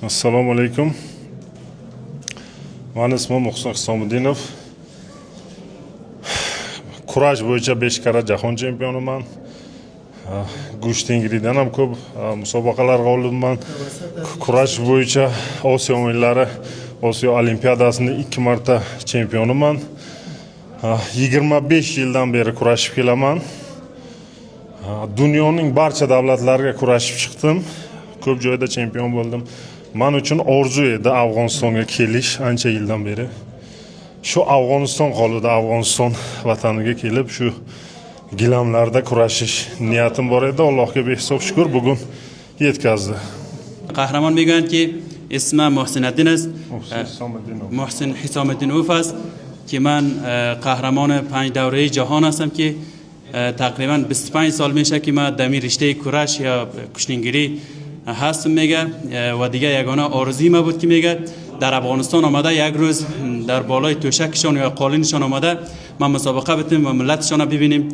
Assalomu alaykum. Mani ismim Muhsin Hisomiddinov. Kurash bo'yicha 5 karra jahon chempioniman. Go'sht tengridan ham ko'p musobaqalar g'olibman. Kurash bo'yicha Osiyo o'yinlari, Osiyo olimpiadasining 2 marta chempioniman. 25 yildan beri kurashib kelaman. Dunyoning barcha davlatlariga kurashib chiqdim. Ko'p joyda chempion bo'ldim. Men uchun orzu edi Afg'onistonga kelish ancha yildan beri. Shu Afg'oniston qoldi, Afg'oniston vataniga kelib shu gilamlarda kurashish niyatim bor edi. Allohga behisob shukr bugun yetkazdi. Qahramon میگویند که اسمم محسن الدین است. محسن حسام‌الدینوف است که من قهرمان 5 دوره جهان هستم که تقریبا 25 سال میشه که من در رشته کورش یا کشتیگیری هستم میگه و دیگه یگانه آرزوی ما بود که میگه در افغانستان آمده یک روز در بالای توشکشان یا قالینشان آمده ما مسابقه بتیم و ملتشان ببینیم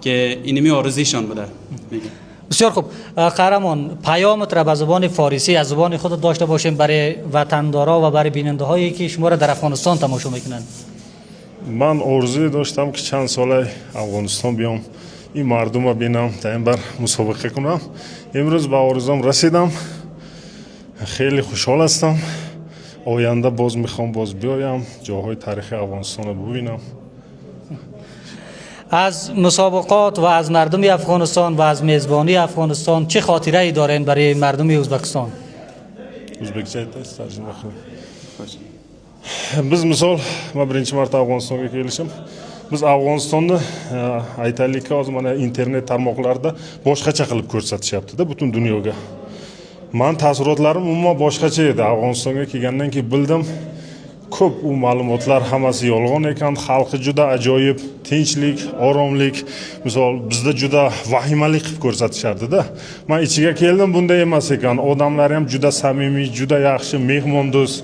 که اینمی آرزویشان بوده میگه. بسیار خوب قهرمان پیامت را به زبان فارسی از زبان خود داشته باشیم برای وطندارا و برای بیننده هایی که شما را در افغانستان تماشا میکنند. من آرزوی داشتم که چند سال افغانستان بیام این مردم رو ببینم تا این بار مسابقه کنم. امروز به آرزوم رسیدم. خیلی خوشحال هستم. آینده باز میخوام باز بیایم جاهای تاریخی افغانستان رو ببینم. از مسابقات و از مردم افغانستان و از میزبانی افغانستان چه خاطره ای دارین برای مردم ازبکستان؟ Biz misol men birinchi marta Afg'onistonga kelishim. Biz Afg'onistonni aytaylik, hozir mana internet tarmoqlarida boshqacha qilib ko'rsatishyapti-da butun dunyoga. Men taassurotlarim umuman boshqacha edi. Afg'onistonga kelgandan keyin bildim, ko'p u ma'lumotlar hammasi yolg'on ekan. Xalqi juda ajoyib, tinchlik, oromlik, misol bizda juda vahimali qilib ko'rsatishardi-da. Men ichiga keldim, bunday emas ekan. Odamlar ham juda samimiy, juda yaxshi, mehmondo'st.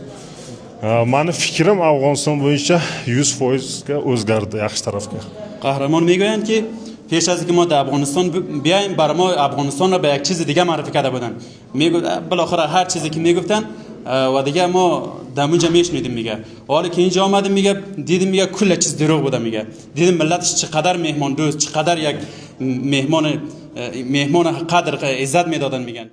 Mani fikrim Afg'oniston bo'yicha 100% ga o'zgardi yaxshi tarafga. قهرمان میگویند که پیش از اینکه ما در افغانستان بیایم برای ما افغانستان را به یک چیز دیگه معرفی کرده بودن. میگه بالاخره هر چیزی که میگفتن و دیگه ما در اونجا میشنیدیم میگه. حالا که اینجا آمدیم میگه دیدیم میگه کل چیز دروغ بوده میگه. دیدیم ملتش چقدر مهمان دوست، چقدر یک مهمان قدر عزت میدادن میگن.